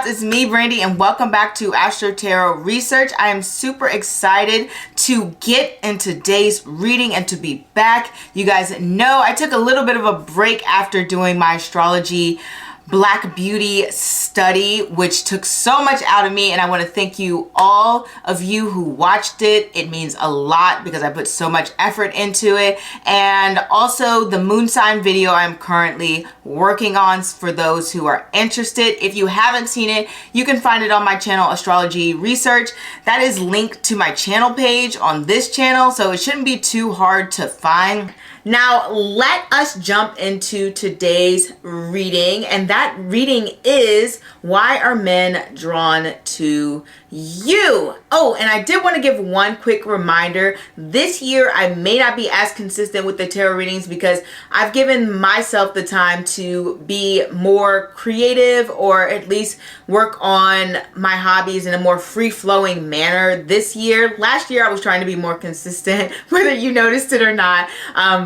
gods, it's me, Brandy, and welcome back to Astro-Tarot Research. I am super excited to get in today's reading and to be back. You guys know I took a little bit of a break after doing my astrology Black Beauty study, which took so much out of me, and I want to thank you, all of you who watched it. It means a lot because I put so much effort into it. And also the moon sign video I'm currently working on for those who are interested. If you haven't seen it, you can find it on my channel, Astrology Research. That is linked to my channel page on this channel, so it shouldn't be too hard to find. Now, let us jump into today's reading, and that reading is Why Are Men Drawn to You? Oh, and I did want to give one quick reminder. This year, I may not be as consistent with the tarot readings because I've given myself the time to be more creative, or at least work on my hobbies in a more free-flowing manner this year. Last year, I was trying to be more consistent, whether you noticed it or not.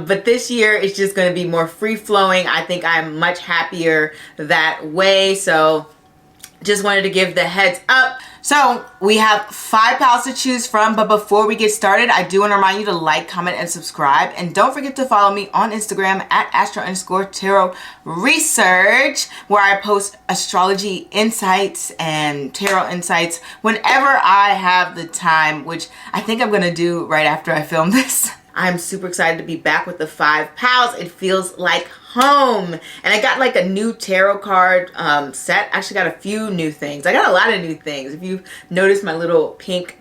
But this year it's just going to be more free-flowing. I think I'm much happier that way. So just wanted to give the heads up. So we have 5 piles to choose from, but before we get started, I do want to remind you to like, comment, and subscribe. And don't forget to follow me on Instagram at Astro_Tarot Research, where I post astrology insights and tarot insights whenever I have the time, which I think I'm going to do right after I film this. I'm super excited to be back with the 5 pals. It feels like home. And I got like a new tarot card set. Actually got a few new things. I got a lot of new things. If you've noticed my little pink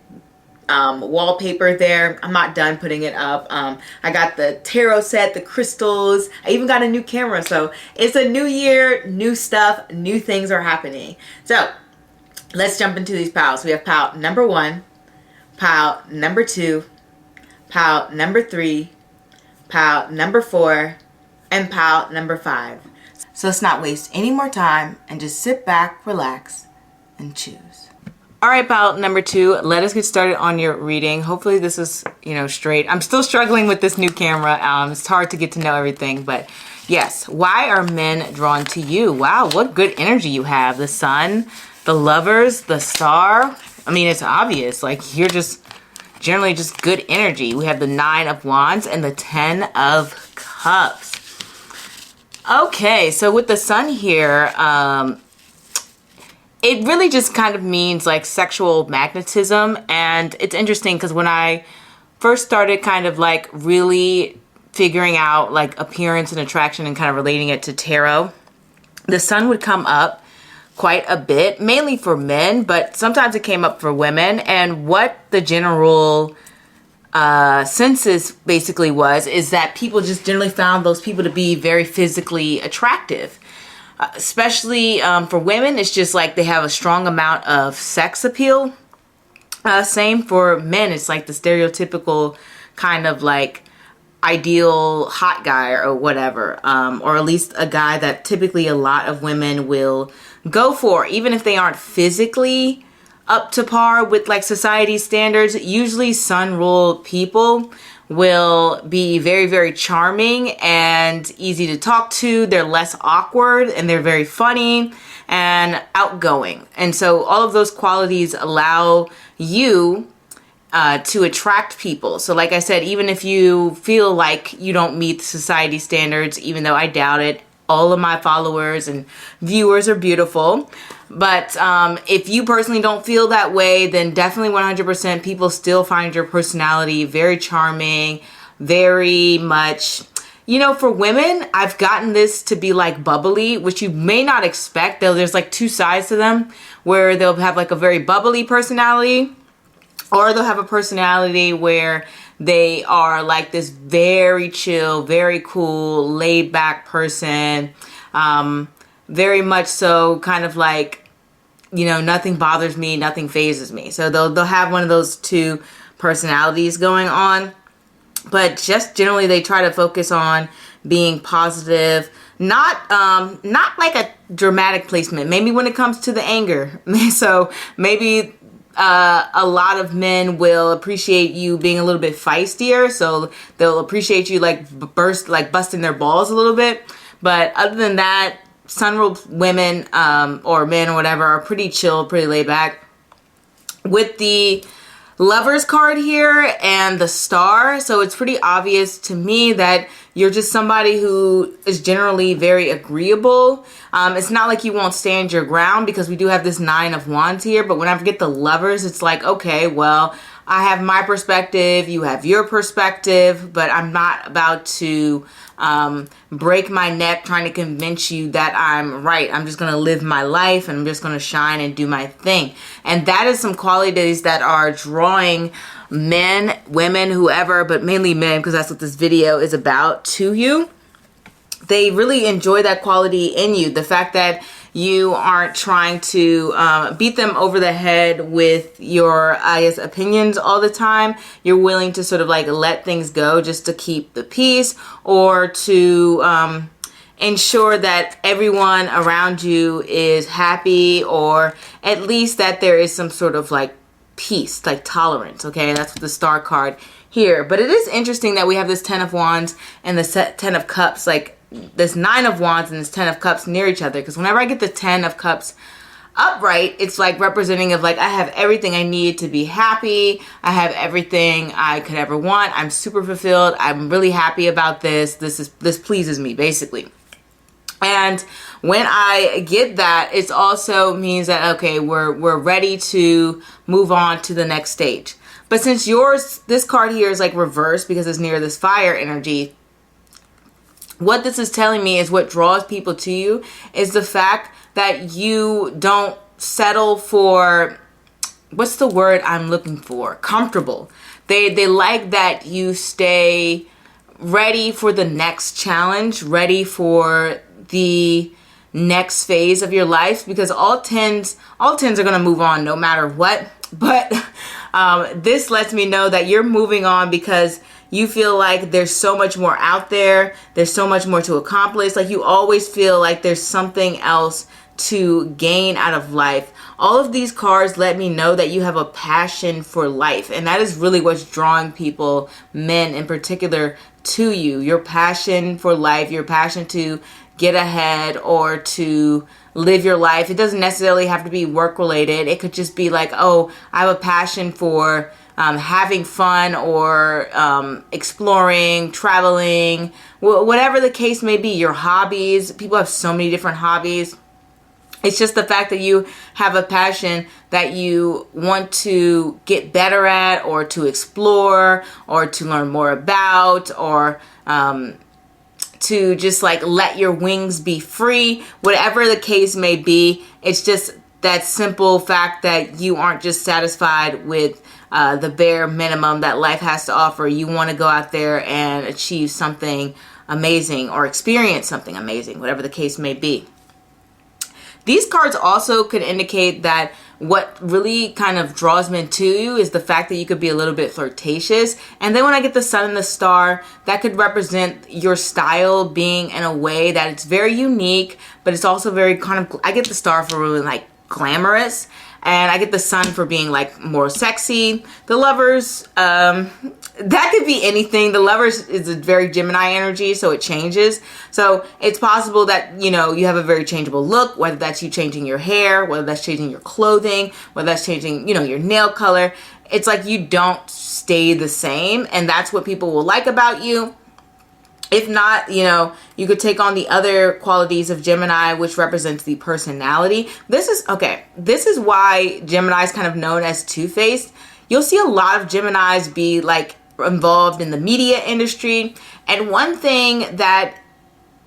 wallpaper there, I'm not done putting it up. I got the tarot set, the crystals. I even got a new camera. So it's a new year, new stuff, new things are happening. So let's jump into these piles. We have pile number 1, pile number 2, pile number 3, pile number 4, and pile number 5. So let's not waste any more time and just sit back, relax, and choose. All right, pile number 2, let us get started on your reading. Hopefully this is, straight. I'm still struggling with this new camera. It's hard to get to know everything, but yes. Why are men drawn to you? Wow, what good energy you have. The sun, the lovers, the star. I mean, it's obvious. Like, you're just generally just good energy. We have the 9 of Wands and the 10 of Cups. Okay, so with the sun here, it really just kind of means like sexual magnetism. And it's interesting because when I first started kind of like really figuring out like appearance and attraction and kind of relating it to tarot, the sun would come up quite a bit, mainly for men, but sometimes it came up for women. And what the general census basically is that people just generally found those people to be very physically attractive. Especially for women, it's just like they have a strong amount of sex appeal. Same for men, it's like the stereotypical kind of like ideal hot guy or whatever, or at least a guy that typically a lot of women will go for, even if they aren't physically up to par with like society standards. Usually sun ruled people will be very, very charming and easy to talk to. They're less awkward and they're very funny and outgoing. And so all of those qualities allow you to attract people. So like I said, even if you feel like you don't meet society standards, even though I doubt it, all of my followers and viewers are beautiful. But if you personally don't feel that way, then definitely 100% people still find your personality very charming, very much, for women, I've gotten this to be like bubbly, which you may not expect. There's like 2 sides to them, where they'll have like a very bubbly personality, or they'll have a personality where they are like this very chill, very cool, laid back person. Very much so kind of like, nothing bothers me, nothing phases me. So they'll have one of those 2 personalities going on. But just generally they try to focus on being positive, not like a dramatic placement. Maybe when it comes to the anger. So maybe a lot of men will appreciate you being a little bit feistier, so they'll appreciate you like busting their balls a little bit. But other than that, sun ruled women or men or whatever are pretty chill, pretty laid back. With the Lovers card here and the Star, so it's pretty obvious to me that you're just somebody who is generally very agreeable. It's not like you won't stand your ground, because we do have this Nine of Wands here, but when I get the Lovers, it's like, okay, well, I have my perspective, you have your perspective, but I'm not about to break my neck trying to convince you that I'm right. I'm just going to live my life, and I'm just going to shine and do my thing. And that is some qualities that are drawing men, women, whoever, but mainly men, because that's what this video is about, to you. They really enjoy that quality in you. The fact that you aren't trying to beat them over the head with your, I guess, opinions all the time. You're willing to sort of like let things go just to keep the peace, or to ensure that everyone around you is happy, or at least that there is some sort of like peace, like tolerance. Okay, that's what the Star card here. But it is interesting that we have this Ten of Wands and the Ten of Cups, like this Nine of Wands and this Ten of Cups near each other. Because whenever I get the Ten of Cups upright, it's like representing of like, I have everything I need to be happy. I have everything I could ever want. I'm super fulfilled. I'm really happy about this. This pleases me, basically. And when I get that, it also means that, okay, we're ready to move on to the next stage. But since this card here is like reversed because it's near this fire energy, what this is telling me is what draws people to you is the fact that you don't settle for, what's the word I'm looking for? Comfortable. They like that you stay ready for the next challenge, ready for the next phase of your life, because all tens are going to move on no matter what. But this lets me know that you're moving on because you feel like there's so much more out there. There's so much more to accomplish. Like you always feel like there's something else to gain out of life. All of these cards let me know that you have a passion for life. And that is really what's drawing people, men in particular, to you. Your passion for life, your passion to get ahead or to live your life. It doesn't necessarily have to be work related. It could just be like, oh, I have a passion for having fun, or exploring, traveling, whatever the case may be. Your hobbies. People have so many different hobbies. It's just the fact that you have a passion that you want to get better at, or to explore, or to learn more about, or to just like let your wings be free, whatever the case may be. It's just that simple fact that you aren't just satisfied with the bare minimum that life has to offer. You want to go out there and achieve something amazing, or experience something amazing, whatever the case may be. These cards also could indicate that what really kind of draws men to you is the fact that you could be a little bit flirtatious. And then when I get the Sun and the Star, that could represent your style being in a way that it's very unique, but it's also very kind of, I get the Star for really like glamorous, and I get the Sun for being like more sexy. The Lovers, that could be anything. The Lovers is a very Gemini energy, so it changes. So it's possible that, you know, you have a very changeable look, whether that's you changing your hair, whether that's changing your clothing, whether that's changing, you know, your nail color. It's like you don't stay the same, and that's what people will like about you. If not, you know, you could take on the other qualities of Gemini, which represents the personality. This is why Gemini is kind of known as two-faced. You'll see a lot of Geminis be like involved in the media industry. And one thing that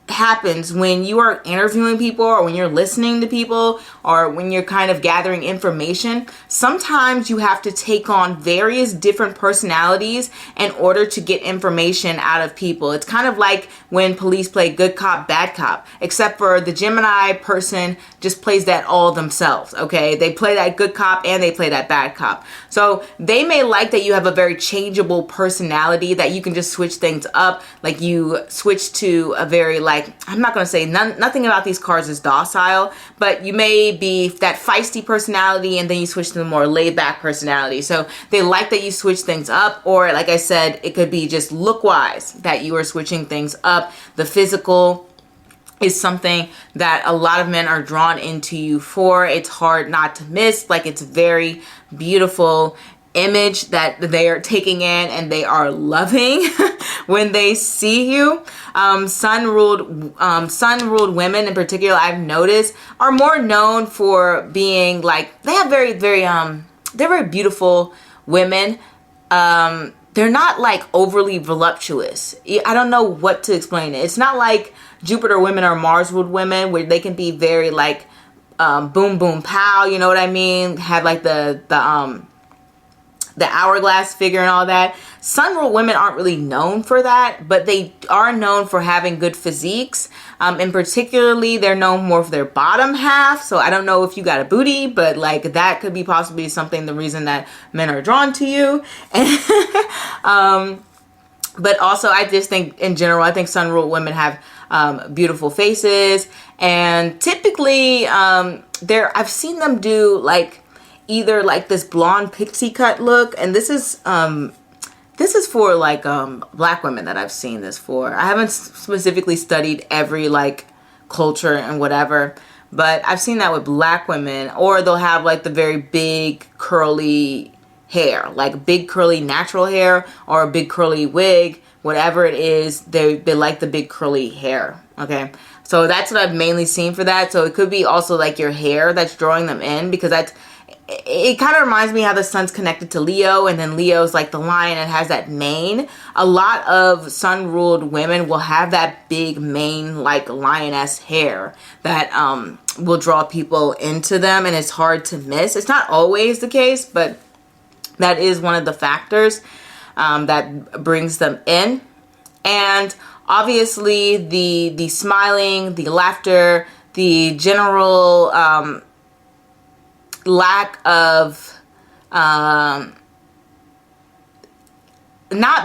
happens when you are interviewing people, or when you're listening to people, or when you're kind of gathering information, sometimes you have to take on various different personalities in order to get information out of people. It's kind of like when police play good cop, bad cop, except for the Gemini person just plays that all themselves, okay? They play that good cop and they play that bad cop. So they may like that you have a very changeable personality, that you can just switch things up, like you switch to a very like, I'm not going to say nothing about these cards is docile, but you may be that feisty personality and then you switch to the more laid back personality. So they like that you switch things up, or like I said, it could be just look wise that you are switching things up, the physical, is something that a lot of men are drawn into you for. It's hard not to miss. Like, it's very beautiful image that they are taking in and they are loving when they see you. Sun-ruled women in particular, I've noticed, are more known for being like, they have they're very beautiful women. They're not like overly voluptuous. I don't know what to explain it. It's not like Jupiter women or Mars ruled women where they can be very like boom boom pow, you know what I mean? Have like the hourglass figure and all that. Sun ruled women aren't really known for that, but they are known for having good physiques. And particularly, they're known more for their bottom half. So I don't know if you got a booty, but like that could be possibly something, the reason that men are drawn to you. But also, I just think in general, I think sun ruled women have beautiful faces, and typically I've seen them do like either like this blonde pixie cut look, and this is for like black women that I've seen this for. I haven't specifically studied every like culture and whatever, but I've seen that with black women. Or they'll have like the very big curly hair, like big curly natural hair or a big curly wig, whatever it is, they like the big curly hair. Okay, so that's what I've mainly seen for that. So it could be also like your hair that's drawing them in, because it kind of reminds me how the sun's connected to Leo, and then Leo's like the lion and has that mane. A lot of sun ruled women will have that big mane, like lioness hair that will draw people into them, and it's hard to miss. It's not always the case, but that is one of the factors that brings them in. And obviously the smiling, the laughter, the general lack of not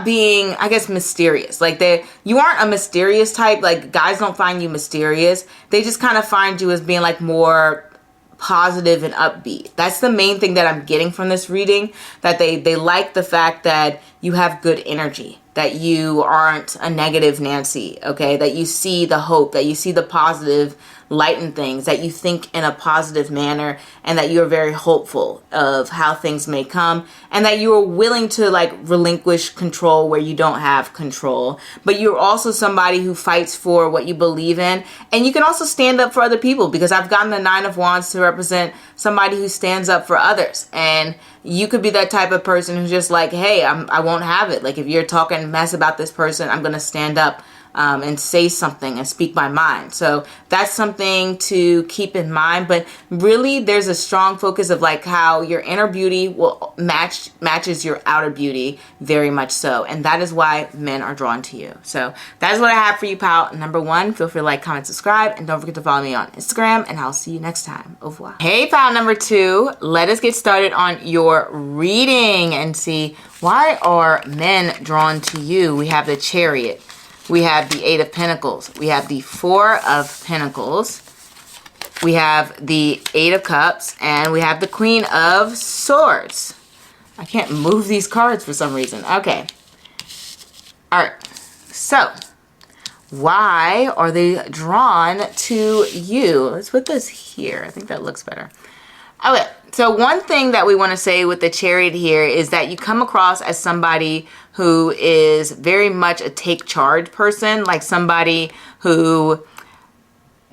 being, I guess, mysterious. Like you aren't a mysterious type. Like guys don't find you mysterious. They just kind of find you as being like more positive and upbeat. That's the main thing that I'm getting from this reading, that they like the fact that you have good energy, that you aren't a negative Nancy, okay? That you see the hope, that you see the positive light in things, that you think in a positive manner, and that you're very hopeful of how things may come, and that you are willing to like relinquish control where you don't have control. But you're also somebody who fights for what you believe in, and you can also stand up for other people, because I've gotten the Nine of Wands to represent somebody who stands up for others. And you could be that type of person who's just like, hey, I won't have it. Like if you're talking mess about this person, I'm going to stand up and say something and speak my mind. So that's something to keep in mind. But really, there's a strong focus of like how your inner beauty will matches your outer beauty very much so. And that is why men are drawn to you. So that is what I have for you, pal. Number one, feel free to like, comment, subscribe, and don't forget to follow me on Instagram, and I'll see you next time. Au revoir. Hey, pal number two, let us get started on your reading and see, why are men drawn to you? We have the Chariot. We have the Eight of Pentacles. We have the Four of Pentacles. We have the Eight of Cups. And we have the Queen of Swords. I can't move these cards for some reason. Okay. All right. So, why are they drawn to you? Let's put this here. I think that looks better. Okay. So one thing that we want to say with the Chariot here is that you come across as somebody who is very much a take charge person, like somebody who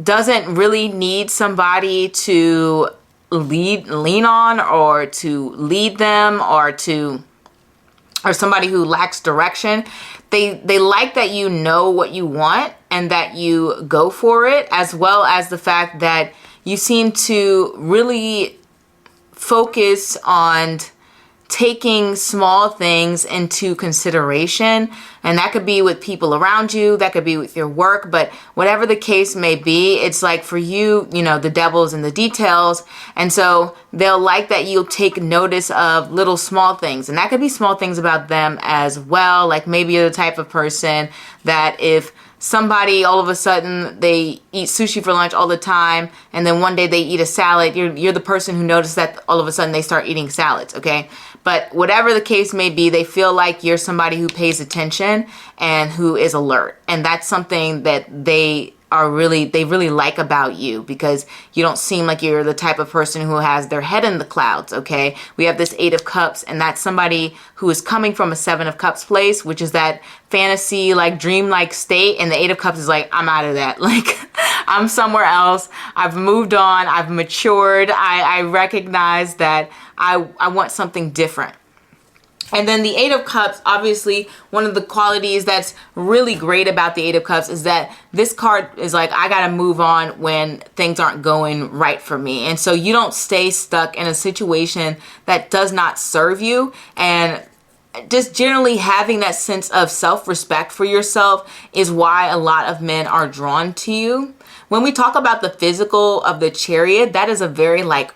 doesn't really need somebody to lean on, or to lead them, or somebody who lacks direction. They like that you know what you want and that you go for it, as well as the fact that you seem to really focus on taking small things into consideration. And that could be with people around you, that could be with your work, but whatever the case may be, it's like for you, you know, the devil's in the details. And so they'll like that you'll take notice of little small things. And that could be small things about them as well. Like maybe you're the type of person that if somebody all of a sudden they eat sushi for lunch all the time, and then one day they eat a salad, you're the person who noticed that all of a sudden they start eating salads, okay? But whatever the case may be, they feel like you're somebody who pays attention and who is alert. And that's something that they they really like about you, because you don't seem like you're the type of person who has their head in the clouds, okay? We have this Eight of Cups, and that's somebody who is coming from a Seven of Cups place, which is that fantasy, like dream-like state, and the Eight of Cups is like, I'm out of that. Like, I'm somewhere else. I've moved on. I've matured. I recognize that I want something different. And then the Eight of Cups, obviously, one of the qualities that's really great about the Eight of Cups is that this card is like, I gotta move on when things aren't going right for me. And so you don't stay stuck in a situation that does not serve you. And just generally having that sense of self-respect for yourself is why a lot of men are drawn to you. When we talk about the physical of the Chariot, that is a very like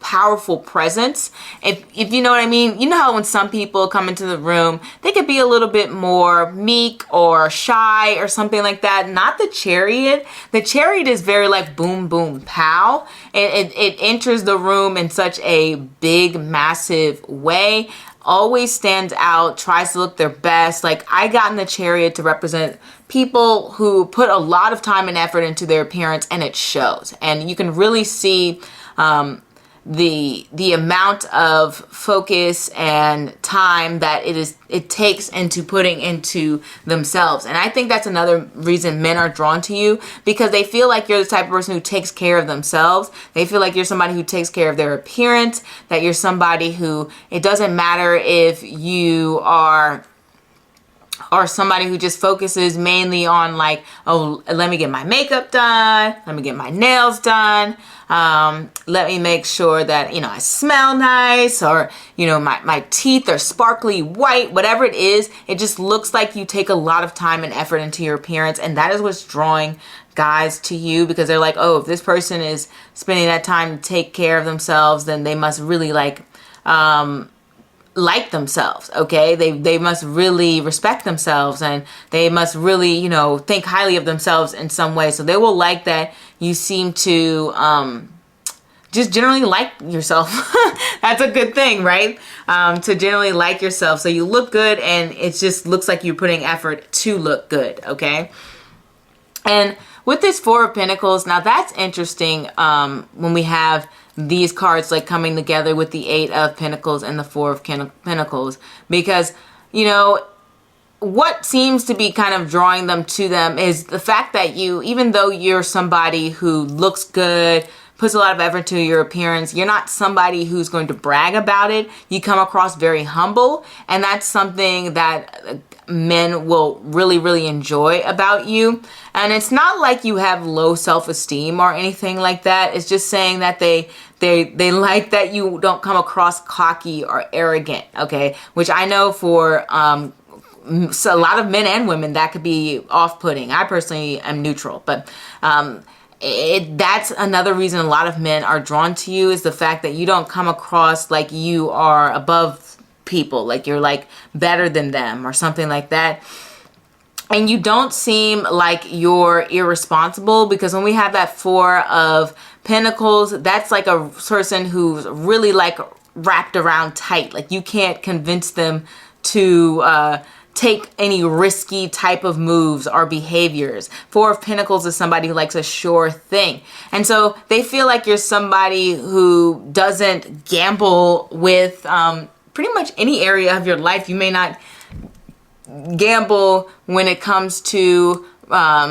powerful presence, if you know what I mean. You know how when some people come into the room, they could be a little bit more meek or shy or something like that. Not the Chariot. The Chariot is very like boom, boom, pow. It enters the room in such a big, massive way. Always stands out, tries to look their best. Like, I got in the Chariot to represent people who put a lot of time and effort into their appearance, and it shows. And you can really see the amount of focus and time that it takes into putting into themselves. And I think that's another reason men are drawn to you, because they feel like you're the type of person who takes care of themselves. They feel like you're somebody who takes care of their appearance, that you're somebody who, it doesn't matter if you are or somebody who just focuses mainly on like, oh, let me get my makeup done, let me get my nails done, let me make sure that, you know, I smell nice, or, you know, my teeth are sparkly white, whatever it is. It just looks like you take a lot of time and effort into your appearance, and that is what's drawing guys to you, because they're like, oh, if this person is spending that time to take care of themselves, then they must really like themselves, okay? They must really respect themselves, and they must really, you know, think highly of themselves in some way. So they will like that you seem to just generally like yourself. That's a good thing, right? To generally like yourself. So you look good, and it just looks like you're putting effort to look good, okay? And with this Four of Pentacles, now that's interesting when we have these cards like coming together with the Eight of Pentacles and the Four of Pentacles, because, you know, what seems to be kind of drawing them to them is the fact that you, even though you're somebody who looks good, puts a lot of effort to your appearance, you're not somebody who's going to brag about it. You come across very humble, and that's something that men will really, really enjoy about you. And it's not like you have low self-esteem or anything like that. It's just saying that they like that you don't come across cocky or arrogant, okay? Which I know for so a lot of men and women, that could be off-putting. I personally am neutral, but that's another reason a lot of men are drawn to you, is the fact that you don't come across like you are above people, like you're like better than them or something like that. And you don't seem like you're irresponsible, because when we have that Four of Pentacles, that's like a person who's really like wrapped around tight. Like you can't convince them to take any risky type of moves or behaviors. Four of Pentacles is somebody who likes a sure thing. And so they feel like you're somebody who doesn't gamble with pretty much any area of your life. You may not gamble when it comes to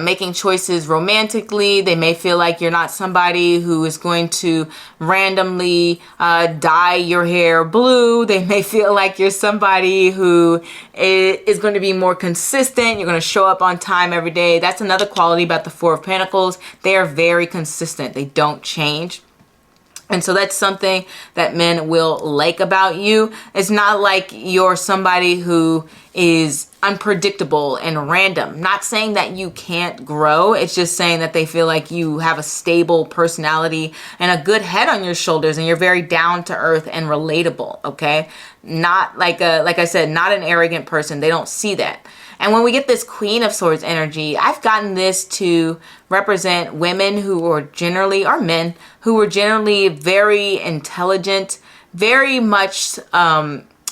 making choices romantically. They may feel like you're not somebody who is going to randomly dye your hair blue. They may feel like you're somebody who is going to be more consistent. You're going to show up on time every day. That's another quality about the Four of Pentacles. They are very consistent. They don't change. And so that's something that men will like about you. It's not like you're somebody who is unpredictable and random. Not saying that you can't grow. It's just saying that they feel like you have a stable personality and a good head on your shoulders, and you're very down to earth and relatable, okay? Not like I said, not an arrogant person. They don't see that. And when we get this Queen of Swords energy, I've gotten this to represent women who are generally, or men, who are generally very intelligent, very much,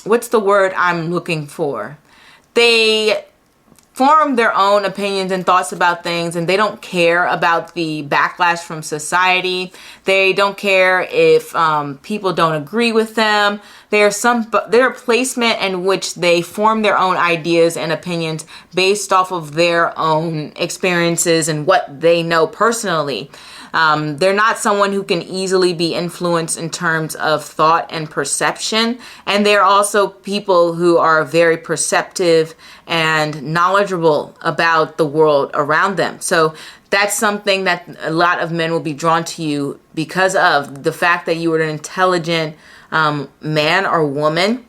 what's the word I'm looking for? They form their own opinions and thoughts about things, and they don't care about the backlash from society. They don't care if people don't agree with them. They're a placement in which they form their own ideas and opinions based off of their own experiences and what they know personally. They're not someone who can easily be influenced in terms of thought and perception. And they're also people who are very perceptive and knowledgeable about the world around them. So that's something that a lot of men will be drawn to you because of the fact that you are an intelligent man or woman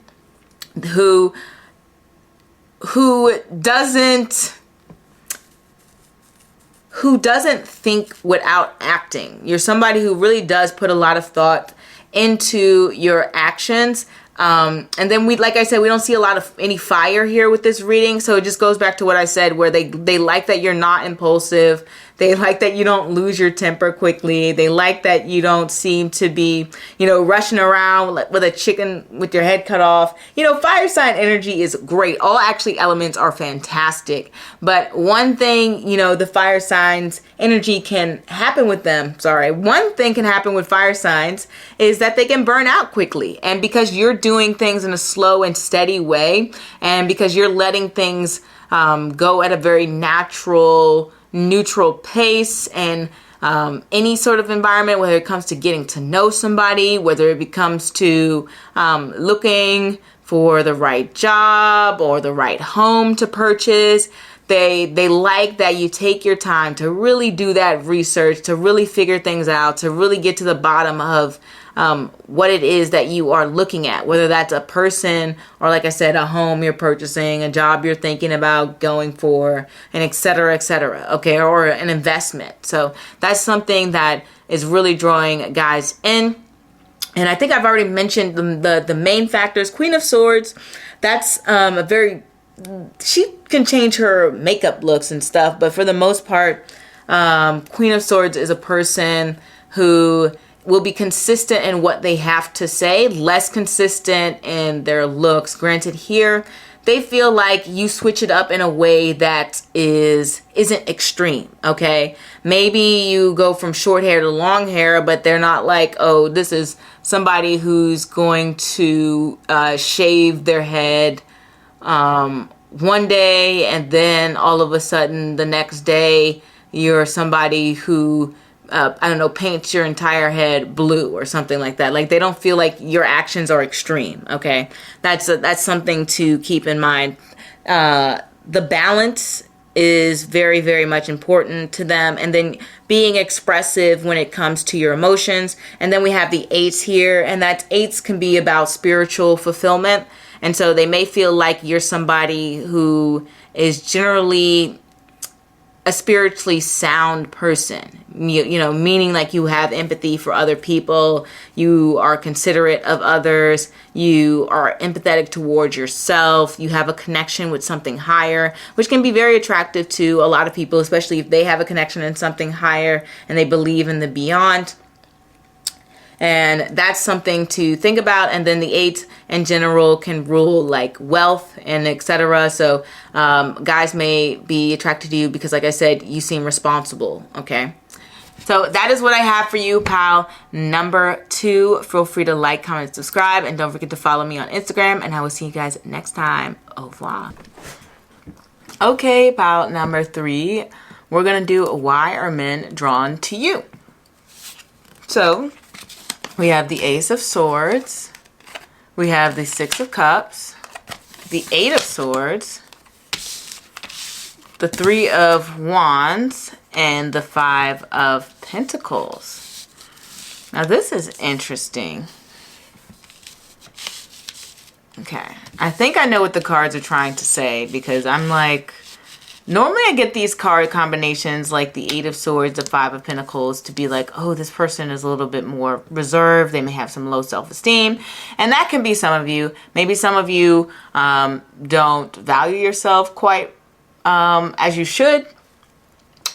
who doesn't think without acting. You're somebody who really does put a lot of thought into your actions. And then like I said, we don't see a lot of any fire here with this reading. So it just goes back to what I said, where they like that you're not impulsive. They like that you don't lose your temper quickly. They like that you don't seem to be, rushing around with a chicken with your head cut off. Fire sign energy is great. All actually elements are fantastic. But one thing, the fire signs energy can happen with them. One thing can happen with fire signs is that they can burn out quickly. And because you're doing things in a slow and steady way, and because you're letting things go at a very neutral pace, and any sort of environment, whether it comes to getting to know somebody, whether it comes to looking for the right job or the right home to purchase, they like that you take your time to really do that research, to really figure things out, to really get to the bottom of what it is that you are looking at, whether that's a person or, like I said, a home you're purchasing, a job you're thinking about going for, and et cetera, okay, or an investment. So that's something that is really drawing guys in. And I think I've already mentioned the main factors. Queen of Swords, that's she can change her makeup looks and stuff, but for the most part, Queen of Swords is a person who will be consistent in what they have to say, less consistent in their looks. Granted, here they feel like you switch it up in a way that isn't extreme. Okay, maybe you go from short hair to long hair, but they're not like, oh, this is somebody who's going to shave their head one day, and then all of a sudden the next day you're somebody who paints your entire head blue or something like that. Like, they don't feel like your actions are extreme. Okay, that's something to keep in mind. The balance is very, very much important to them, and then being expressive when it comes to your emotions. And then we have the eights here, and that eights can be about spiritual fulfillment. And so they may feel like you're somebody who is generally a spiritually sound person, meaning like you have empathy for other people, you are considerate of others, you are empathetic towards yourself, you have a connection with something higher, which can be very attractive to a lot of people, especially if they have a connection in something higher and they believe in the beyond. And that's something to think about. And then the eights in general can rule like wealth and etc. So guys may be attracted to you because, like I said, you seem responsible. Okay. So that is what I have for you, pal number 2. Feel free to like, comment, subscribe, and don't forget to follow me on Instagram. And I will see you guys next time. Au revoir. Okay, pal number 3. We're going to do why are men drawn to you? So we have the Ace of Swords, we have the Six of Cups, the Eight of Swords, the Three of Wands, and the Five of Pentacles. Now this is interesting. Okay, I think I know what the cards are trying to say, because I'm like, normally I get these card combinations like the Eight of Swords, the Five of Pentacles to be like, oh, this person is a little bit more reserved. They may have some low self-esteem. And that can be some of you. Maybe some of you don't value yourself quite as you should.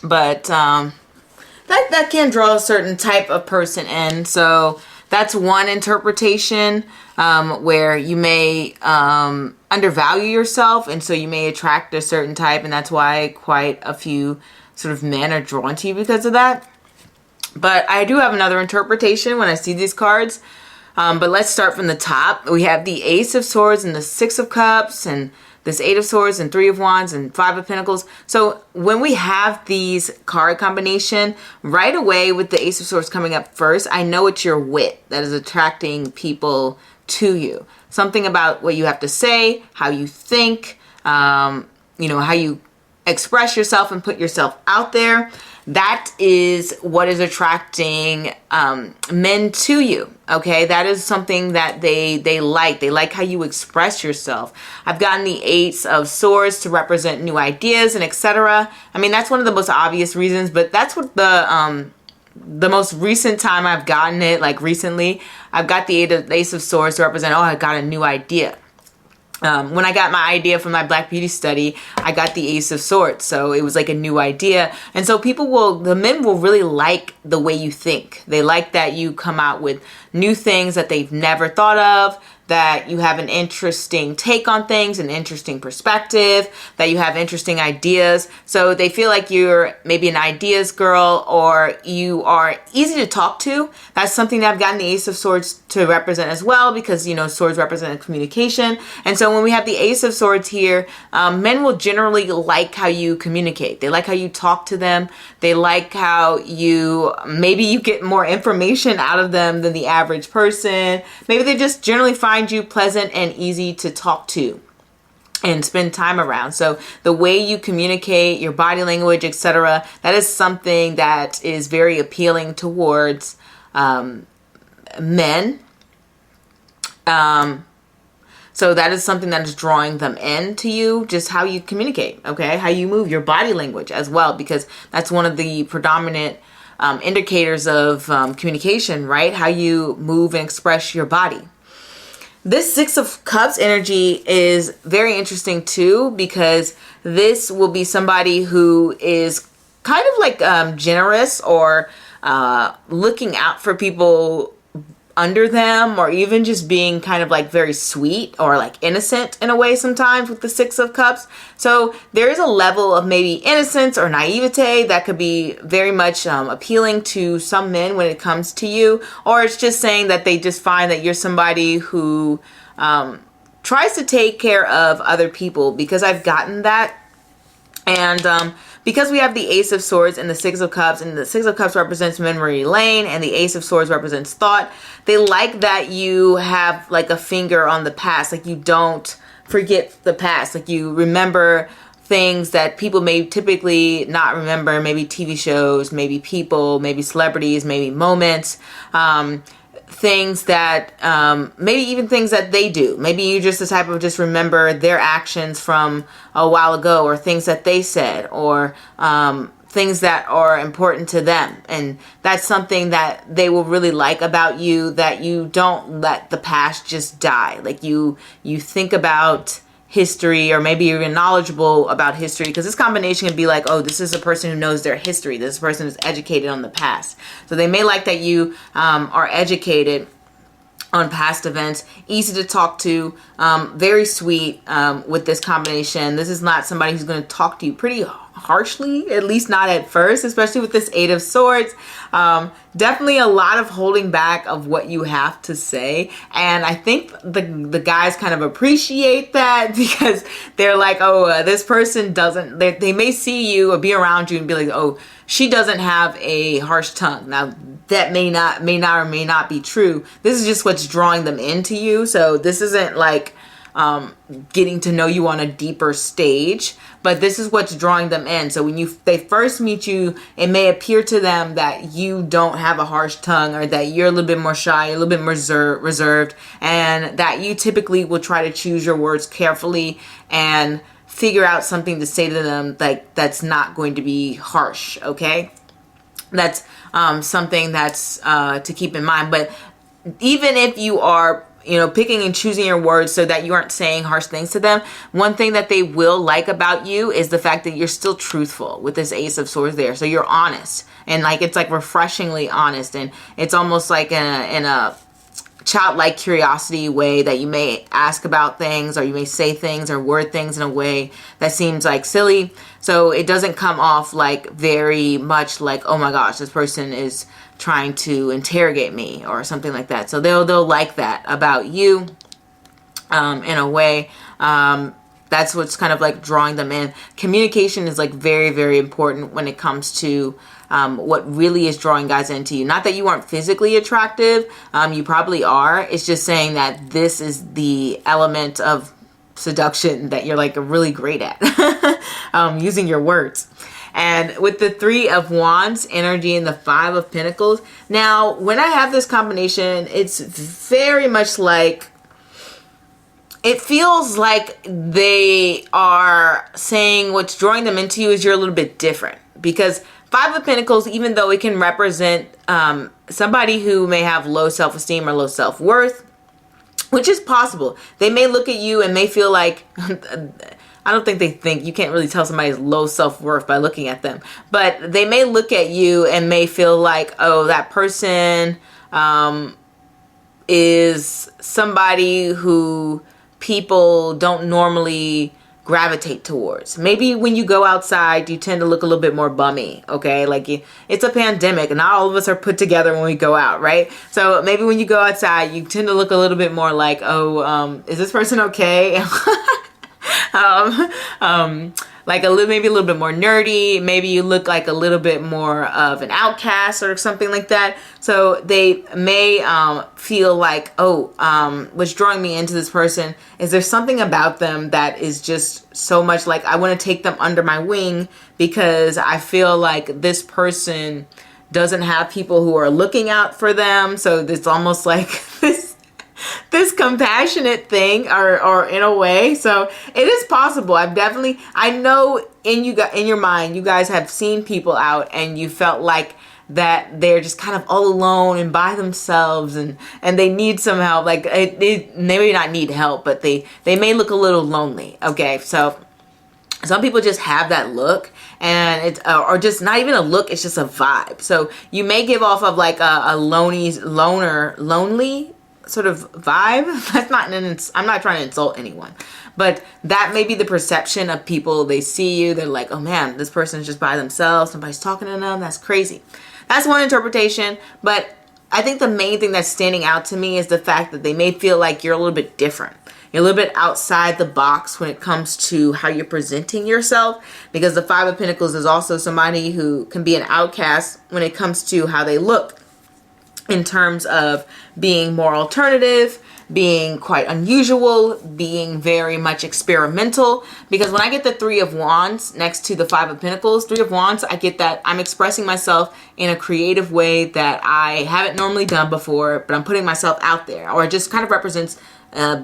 But that can draw a certain type of person in. So that's one interpretation. where you may undervalue yourself, and so you may attract a certain type, and that's why quite a few sort of men are drawn to you because of that. But I do have another interpretation when I see these cards. But let's start from the top. We have the Ace of Swords and the Six of Cups, and this Eight of Swords and Three of Wands and Five of Pentacles. So when we have these card combination, right away with the Ace of Swords coming up first, I know it's your wit that is attracting people to you. Something about what you have to say, how you think, you know, how you express yourself and put yourself out there. That is what is attracting men to you. Okay, that is something that they like. They like how you express yourself. I've gotten the Ace of Swords to represent new ideas and etc. I mean, that's one of the most obvious reasons, but that's what the most recent time I've gotten it, like recently, I've got the Ace of Swords to represent, oh, I got a new idea. When I got my idea from my Black Beauty study, I got the Ace of Swords. So it was like a new idea. And so the men will really like the way you think. They like that you come out with new things that they've never thought of, that you have an interesting take on things, an interesting perspective, that you have interesting ideas. So they feel like you're maybe an ideas girl, or you are easy to talk to. That's something that I've gotten the Ace of Swords to represent as well, because, you know, swords represent communication. And so when we have the Ace of Swords here, men will generally like how you communicate. They like how you talk to them. They like how maybe you get more information out of them than the average person. Maybe they just generally find you pleasant and easy to talk to and spend time around. So the way you communicate, your body language, etc., that is something that is very appealing towards men. So that is something that is drawing them in to you, just how you communicate, okay? How you move, your body language as well, because that's one of the predominant indicators of communication, right? How you move and express your body. This Six of Cups energy is very interesting too, because this will be somebody who is kind of like generous, or looking out for people under them, or even just being kind of like very sweet or like innocent in a way sometimes with the Six of Cups. So there is a level of maybe innocence or naivete that could be very much appealing to some men when it comes to you, or it's just saying that they just find that you're somebody who tries to take care of other people, because I've gotten that. And because we have the Ace of Swords and the Six of Cups, and the Six of Cups represents memory lane, and the Ace of Swords represents thought, they like that you have like a finger on the past, like you don't forget the past, like you remember things that people may typically not remember, maybe TV shows, maybe people, maybe celebrities, maybe moments, things that maybe even things that they do. Maybe you just the type of just remember their actions from a while ago, or things that they said, or things that are important to them. And that's something that they will really like about you, that you don't let the past just die. Like you think about history, or maybe you're knowledgeable about history, because this combination can be like, oh, this is a person who knows their history. This person is educated on the past. So they may like that you are educated on past events, easy to talk to, very sweet with this combination. This is not somebody who's going to talk to you pretty harshly, at least not at first, especially with this Eight of Swords. Definitely a lot of holding back of what you have to say. And I think the guys kind of appreciate that, because they're like, oh, this person doesn't, they may see you or be around you and be like, oh, she doesn't have a harsh tongue. Now that may not or may not be true. This is just what's drawing them into you. So this isn't like getting to know you on a deeper stage, but this is what's drawing them in. So when they first meet you, it may appear to them that you don't have a harsh tongue, or that you're a little bit more shy, a little bit more reserved, and that you typically will try to choose your words carefully and figure out something to say to them like that's not going to be harsh. Okay, that's something that's to keep in mind. But even if you are, you know, picking and choosing your words so that you aren't saying harsh things to them, one thing that they will like about you is the fact that you're still truthful with this Ace of Swords there. So you're honest, and like it's like refreshingly honest, and it's almost like in a childlike curiosity way that you may ask about things, or you may say things or word things in a way that seems like silly. So it doesn't come off like very much like, oh my gosh, this person is trying to interrogate me or something like that. So they'll like that about you in a way. That's what's kind of like drawing them in. Communication is like very, very important when it comes to what really is drawing guys into you. Not that you aren't physically attractive. You probably are. It's just saying that this is the element of seduction that you're like really great at, using your words. And with the 3 of Wands energy and the 5 of Pentacles. Now, when I have this combination, it's very much like, it feels like they are saying what's drawing them into you is you're a little bit different. Because 5 of Pentacles, even though it can represent somebody who may have low self-esteem or low self-worth, which is possible. They may look at you and may feel like, I don't think they think, you can't really tell somebody's low self-worth by looking at them. But they may look at you and may feel like, oh, that person is somebody who people don't normally gravitate towards. Maybe when you go outside, you tend to look a little bit more bummy, okay? Like, it's a pandemic and not all of us are put together when we go out, right? So maybe when you go outside, you tend to look a little bit more like, oh, is this person okay? Like maybe a little bit more nerdy. Maybe you look like a little bit more of an outcast or something like that. So they may feel like, oh, what's drawing me into this person is there's something about them that is just so much like, I want to take them under my wing because I feel like this person doesn't have people who are looking out for them. So it's almost like this compassionate thing, or in a way. So it is possible. I know in your mind, you guys have seen people out and you felt like that they're just kind of all alone and by themselves and they need some help. Like they may not need help, but they may look a little lonely. Okay. So some people just have that look, and it's or just not even a look, it's just a vibe. So you may give off of like a lonely sort of vibe. That's not I'm not trying to insult anyone, but that may be the perception of people. They see you, they're like, oh man, this person's just by themselves, nobody's talking to them, that's crazy. That's one interpretation, but I think the main thing that's standing out to me is the fact that they may feel like you're a little bit different. You're a little bit outside the box when it comes to how you're presenting yourself, because the 5 of Pentacles is also somebody who can be an outcast when it comes to how they look, in terms of being more alternative, being quite unusual, being very much experimental. Because when I get the 3 of Wands next to the 5 of Pentacles, 3 of Wands, I get that I'm expressing myself in a creative way that I haven't normally done before, but I'm putting myself out there, or it just kind of represents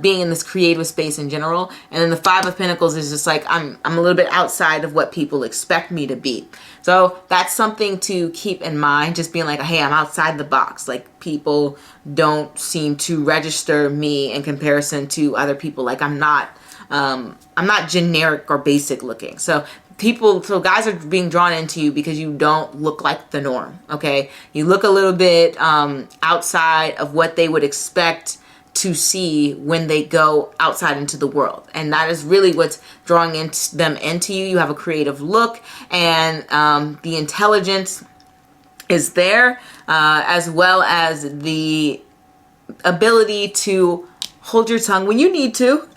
being in this creative space in general. And then the 5 of Pentacles is just like, I'm a little bit outside of what people expect me to be. So that's something to keep in mind, just being like, hey, I'm outside the box. Like, people don't seem to register me in comparison to other people. Like, I'm not generic or basic looking. So guys are being drawn into you because you don't look like the norm. Okay. You look a little bit outside of what they would expect to see when they go outside into the world. And that is really what's drawing them into you. You have a creative look, and the intelligence is there, as well as the ability to hold your tongue when you need to.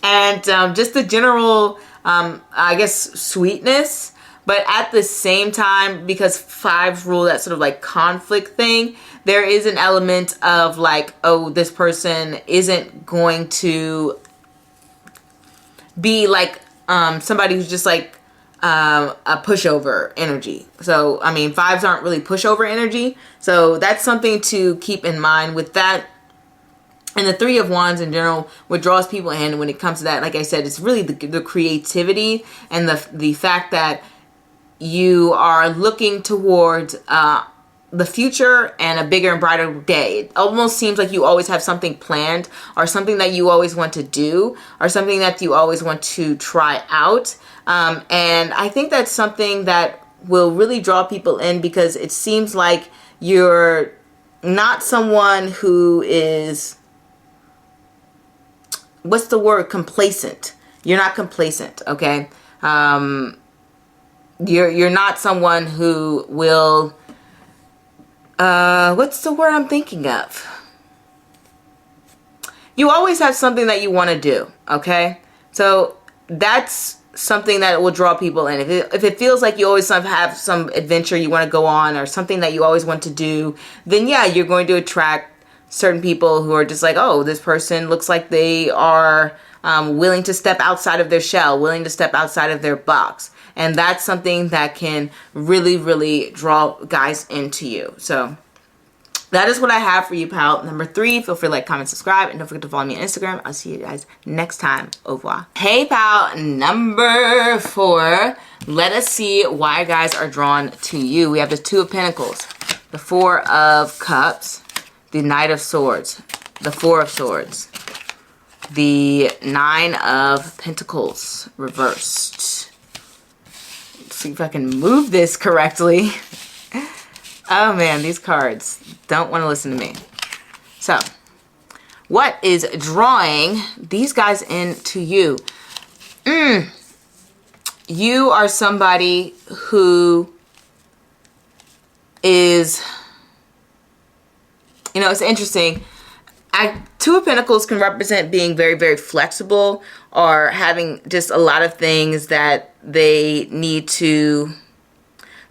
And just the general, I guess, sweetness. But at the same time, because 5s rule that sort of like conflict thing, there is an element of like, oh, this person isn't going to be like somebody who's just like a pushover energy. So, I mean, 5s aren't really pushover energy. So that's something to keep in mind with that. And the 3 of Wands in general, what draws people in when it comes to that, like I said, it's really the creativity and the fact that you are looking towards the future and a bigger and brighter day. It almost seems like you always have something planned, or something that you always want to do, or something that you always want to try out. And I think that's something that will really draw people in, because it seems like you're not someone who is, what's the word, complacent. You're not complacent, okay? You're not someone who will, what's the word I'm thinking of? You always have something that you want to do, okay? So that's something that will draw people in. If it feels like you always have some adventure you want to go on, or something that you always want to do, then yeah, you're going to attract certain people who are just like, oh, this person looks like they are willing to step outside of their shell, willing to step outside of their box. And that's something that can really, really draw guys into you. So that is what I have for you, pal. Number 3, feel free to like, comment, subscribe, and don't forget to follow me on Instagram. I'll see you guys next time. Au revoir. Hey, pal. Number 4, let us see why guys are drawn to you. We have the 2 of Pentacles, the 4 of Cups, the Knight of Swords, the 4 of Swords, the 9 of Pentacles reversed. Let's see if I can move this correctly. Oh man, these cards don't want to listen to me. So, what is drawing these guys into you? You are somebody who is, you know, it's interesting. 2 of Pentacles can represent being very, very flexible, or having just a lot of things that they need to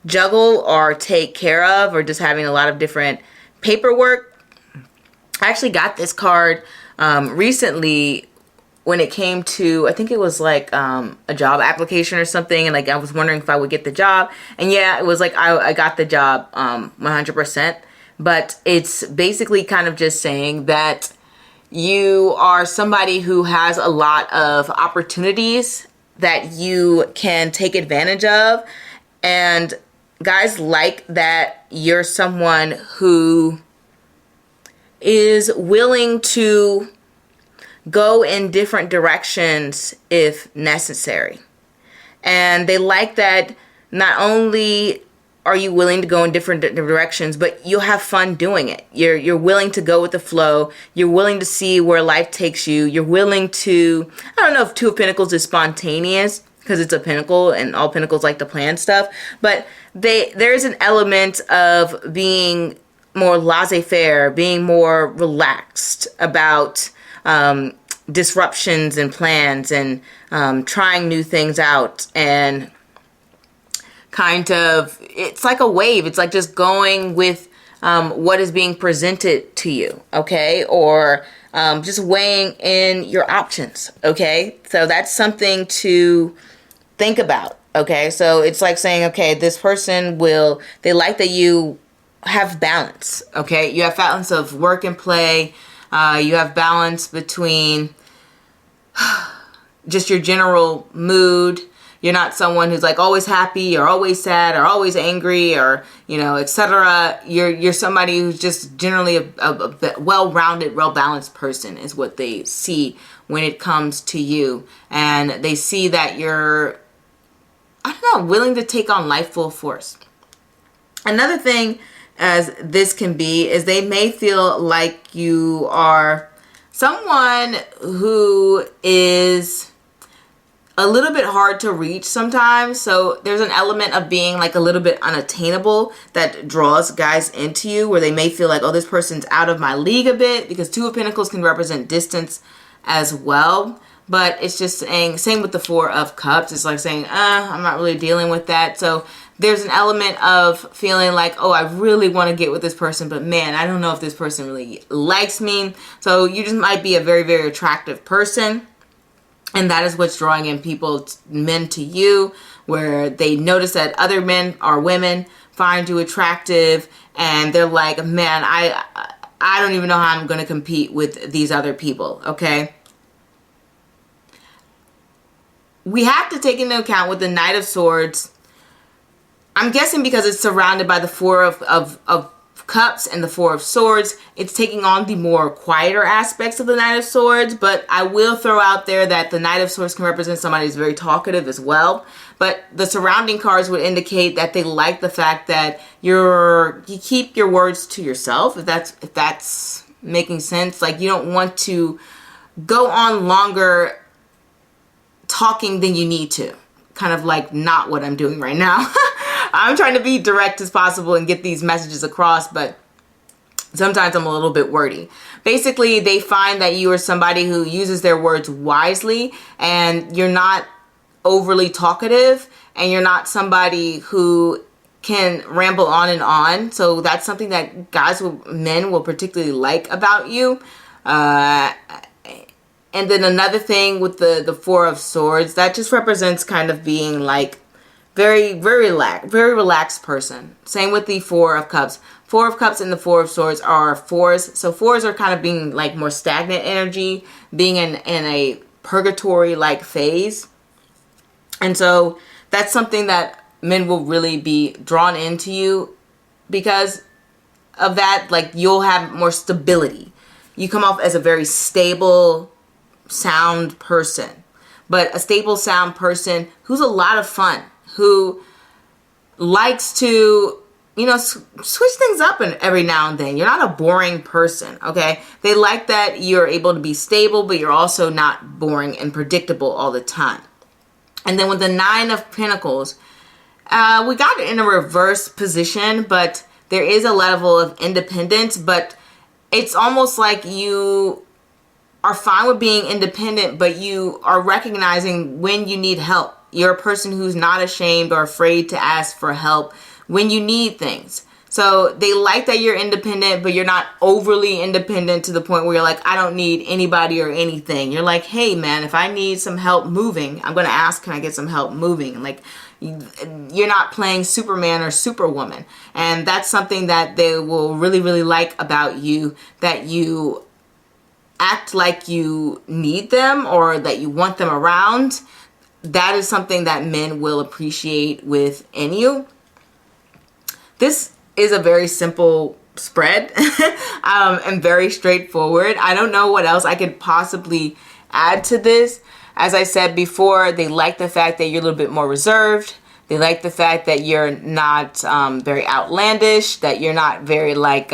juggle or take care of, or just having a lot of different paperwork. I actually got this card recently when it came to, I think it was like a job application or something, and like I was wondering if I would get the job, and yeah, it was like I got the job 100%. But it's basically kind of just saying that you are somebody who has a lot of opportunities that you can take advantage of, and guys like that you're someone who is willing to go in different directions if necessary. And they like that not only are you willing to go in different directions, but you'll have fun doing it. You're willing to go with the flow. You're willing to see where life takes you. You're willing to, I don't know if 2 of Pentacles is spontaneous, because it's a pentacle and all pentacles like to plan stuff, but there's an element of being more laissez-faire, being more relaxed about disruptions and plans, and trying new things out, and kind of, it's like a wave. It's like just going with what is being presented to you, okay? Or just weighing in your options, okay? So that's something to think about, okay? So it's like saying, okay, this person they like that you have balance, okay? You have balance of work and play. You have balance between just your general mood. You're not someone who's like always happy or always sad or always angry, or, you know, etc. You're somebody who's just generally a well-rounded, well-balanced person is what they see when it comes to you. And they see that you're, I don't know, willing to take on life full force. Another thing as this can be is they may feel like you are someone who is a little bit hard to reach sometimes. So there's an element of being like a little bit unattainable that draws guys into you, where they may feel like, oh, this person's out of my league a bit, because 2 of Pentacles can represent distance as well. But it's just saying, same with the 4 of Cups. It's like saying, I'm not really dealing with that. So there's an element of feeling like, oh, I really want to get with this person, but man, I don't know if this person really likes me. So you just might be a very, very attractive person. And that is what's drawing in men to you, where they notice that other men or women find you attractive, and they're like, man, I don't even know how I'm going to compete with these other people, okay? We have to take into account with the Knight of Swords, I'm guessing because it's surrounded by the 4 of Cups and the Four of Swords, it's taking on the more quieter aspects of the Knight of Swords, but I will throw out there that the Knight of Swords can represent somebody who's very talkative as well. But the surrounding cards would indicate that they like the fact that you keep your words to yourself, if that's making sense. Like, you don't want to go on longer talking than you need to. Kind of like not what I'm doing right now. I'm trying to be direct as possible and get these messages across, but sometimes I'm a little bit wordy. Basically, they find that you are somebody who uses their words wisely, and you're not overly talkative, and you're not somebody who can ramble on and on. So that's something that men will particularly like about you. And then another thing with the Four of Swords, that just represents kind of being like very relaxed person. Same with the Four of Cups. Four of Cups and the Four of Swords are fours. So fours are kind of being like more stagnant energy, being in a purgatory like phase. And so that's something that men will really be drawn into you because of that. Like, you'll have more stability. You come off as a very stable, sound person, but a stable, sound person who's a lot of fun, who likes to, switch things up every now and then. You're not a boring person, okay? They like that you're able to be stable, but you're also not boring and predictable all the time. And then with the Nine of Pentacles, we got it in a reverse position, but there is a level of independence, but it's almost like you are fine with being independent, but you are recognizing when you need help. You're a person who's not ashamed or afraid to ask for help when you need things. So they like that you're independent, but you're not overly independent to the point where you're like, I don't need anybody or anything. You're like, hey man, if I need some help moving, I'm going to ask, can I get some help moving? Like, you're not playing Superman or Superwoman. And that's something that they will really, really like about you, that you act like you need them or that you want them around. That is something that men will appreciate within you. This is a very simple spread and very straightforward. I don't know what else I could possibly add to this. As I said before, they like the fact that you're a little bit more reserved. They like the fact that you're not very outlandish, that you're not very like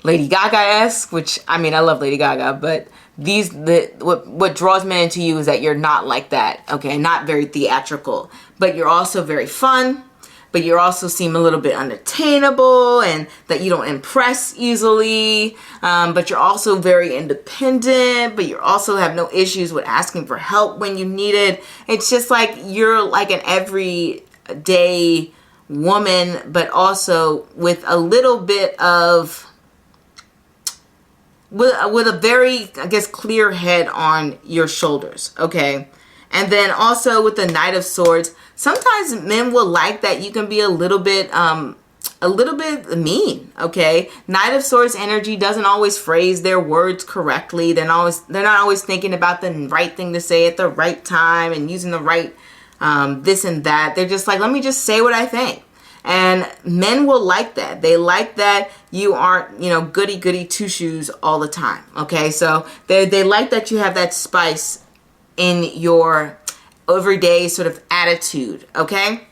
Lady Gaga-esque, which, I mean, I love Lady Gaga, but what draws men into you is that you're not like that, okay? Not very theatrical, but you're also very fun, but you also seem a little bit unattainable, and that you don't impress easily, but you're also very independent, but you also have no issues with asking for help when you need it. It's just like you're like an everyday woman, but also with a little bit of with a very, I guess, clear head on your shoulders, okay? And then also with the Knight of Swords, sometimes men will like that you can be a little bit mean, okay? Knight of Swords energy doesn't always phrase their words correctly. They're not always thinking about the right thing to say at the right time and using the right this and that. They're just like, let me just say what I think. And men will like that. They like that you aren't, goody two shoes all the time. Okay, so they like that you have that spice in your everyday sort of attitude. Okay,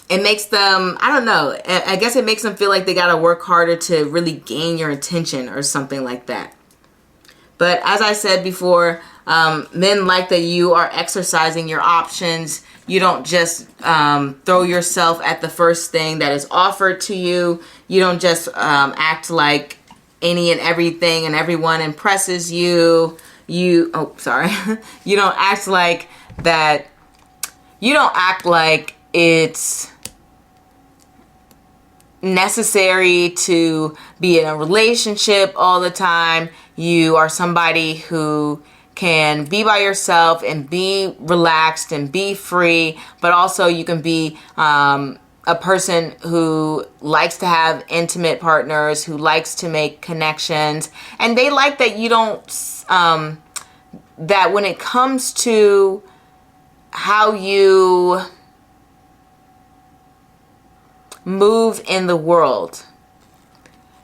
it makes them, I don't know, I guess it makes them feel like they got to work harder to really gain your attention or something like that. But as I said before, men like that you are exercising your options. You don't just throw yourself at the first thing that is offered to you. You don't just act like any and everything and everyone impresses you. You don't act like that. You don't act like it's necessary to be in a relationship all the time. You are somebody who can be by yourself and be relaxed and be free, but also you can be a person who likes to have intimate partners, who likes to make connections, and they like that you don't that when it comes to how you move in the world,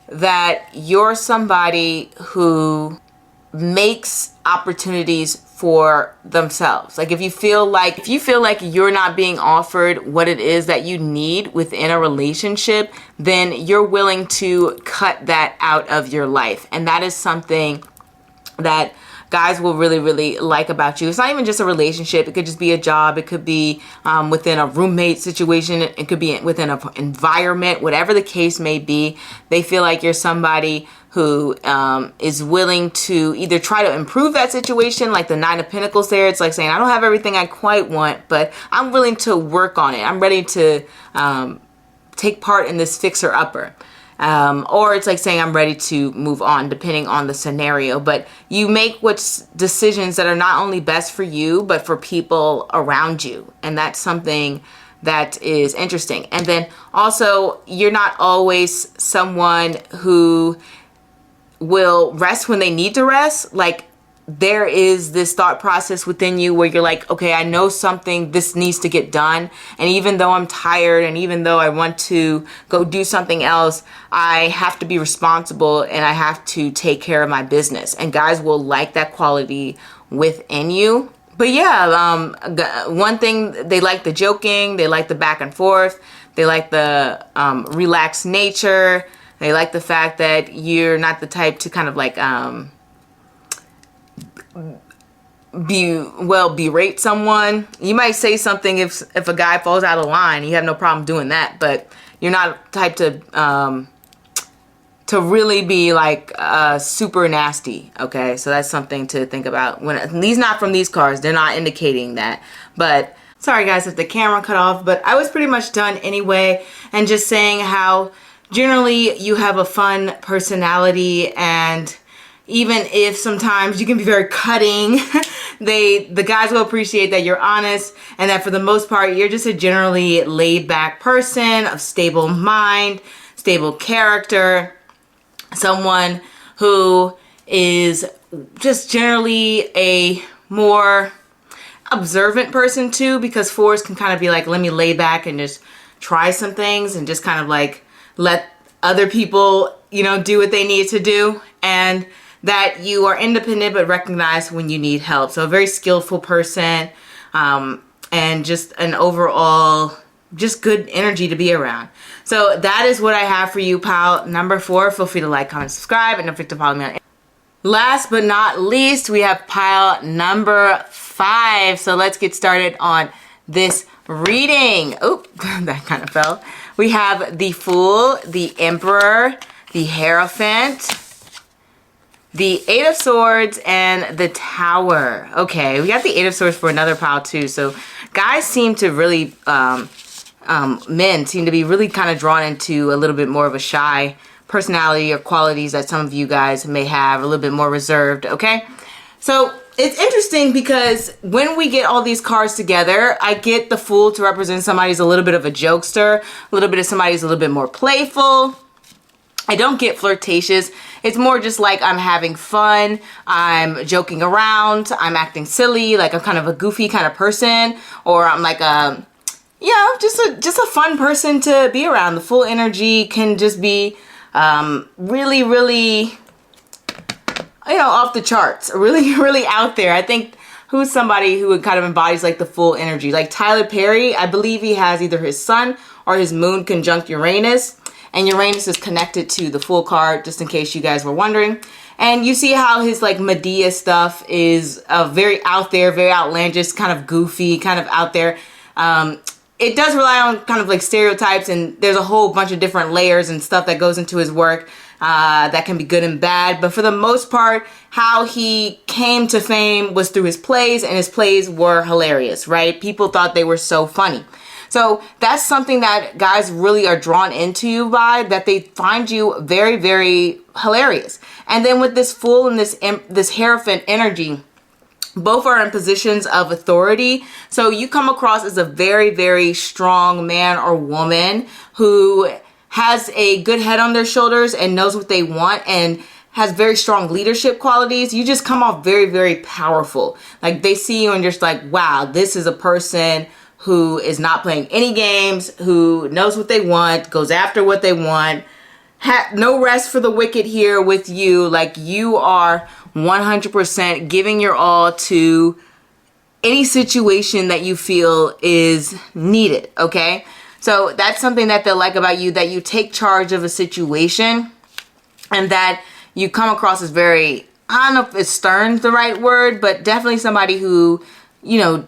that you're somebody who makes opportunities for themselves. Like if you feel like you're not being offered what it is that you need within a relationship, then you're willing to cut that out of your life. And that is something that guys will really, really like about you. It's not even just a relationship. It could just be a job. It could be within a roommate situation. It could be within an environment, whatever the case may be. They feel like you're somebody who is willing to either try to improve that situation, like the Nine of Pentacles there. It's like saying, I don't have everything I quite want, but I'm willing to work on it. I'm ready to take part in this fixer-upper. Or it's like saying I'm ready to move on, depending on the scenario. But you make decisions that are not only best for you, but for people around you. And that's something that is interesting. And then also, you're not always someone who will rest when they need to rest. Like there is this thought process within you where you're like, okay, I know this needs to get done. And even though I'm tired and even though I want to go do something else, I have to be responsible and I have to take care of my business. And guys will like that quality within you. But yeah, one thing, they like the joking, they like the back and forth, they like the relaxed nature, they like the fact that you're not the type to kind of like berate someone. You might say something if a guy falls out of line. You have no problem doing that, but you're not the type to really be like super nasty. Okay, so that's something to think about. When these not from these cards, they're not indicating that. But sorry guys if the camera cut off, but I was pretty much done anyway, and just saying how generally you have a fun personality, and even if sometimes you can be very cutting, the guys will appreciate that you're honest, and that for the most part, you're just a generally laid back person of stable mind, stable character, someone who is just generally a more observant person too, because fours can kind of be like, let me lay back and just try some things and just kind of like let other people, do what they need to do. And that you are independent but recognize when you need help. So a very skillful person, and just an overall just good energy to be around. So that is what I have for you, pile number 4. Feel free to like, comment, subscribe, and don't forget to follow me on. Last but not least, we have pile number 5. So let's get started on this reading. Oh, that kind of fell. We have the Fool, the Emperor, the Hierophant, the Eight of Swords, and the Tower. Okay, we got the Eight of Swords for another pile too. So guys seem to really, men seem to be really kind of drawn into a little bit more of a shy personality or qualities that some of you guys may have, a little bit more reserved, okay? So it's interesting because when we get all these cards together, I get the Fool to represent somebody who's a little bit of a jokester, a little bit of somebody who's a little bit more playful. I don't get flirtatious. It's more just like I'm having fun, I'm joking around, I'm acting silly, like I'm kind of a goofy kind of person, or I'm like just a fun person to be around. The Fool energy can just be really, really, off the charts, really, really out there. I think who's somebody who kind of embodies like the Fool energy, like Tyler Perry. I believe he has either his sun or his moon conjunct Uranus. And Uranus is connected to the Fool card, just in case you guys were wondering. And you see how his like Medea stuff is very out there, very outlandish, kind of goofy, kind of out there. It does rely on kind of like stereotypes, and there's a whole bunch of different layers and stuff that goes into his work that can be good and bad. But for the most part, how he came to fame was through his plays, and his plays were hilarious, right? People thought they were so funny. So that's something that guys really are drawn into you by, that they find you very, very hilarious. And then with this Fool and this Hierophant energy, both are in positions of authority. So you come across as a very, very strong man or woman who has a good head on their shoulders and knows what they want and has very strong leadership qualities. You just come off very, very powerful. Like they see you and just like, wow, this is a person who is not playing any games, who knows what they want, goes after what they want. No rest for the wicked here with you. Like, you are 100% giving your all to any situation that you feel is needed, okay? So that's something that they'll like about you, that you take charge of a situation, and that you come across as very, I don't know if stern's the right word, but definitely somebody who, you know,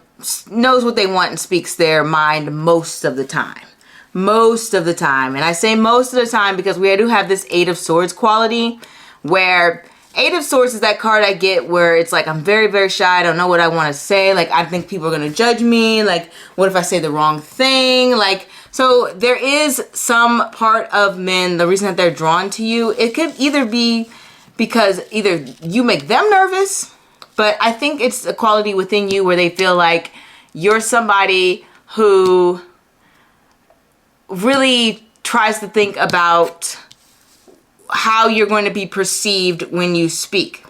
knows what they want and speaks their mind most of the time. Most of the time. And I say most of the time because we do have this Eight of Swords quality, where Eight of Swords is that card I get where it's like, I'm very, very shy. I don't know what I want to say. Like, I think people are going to judge me. Like, what if I say the wrong thing? Like, so there is some part of men, the reason that they're drawn to you, it could either be because either you make them nervous, but I think it's a quality within you where they feel like you're somebody who really tries to think about how you're going to be perceived when you speak.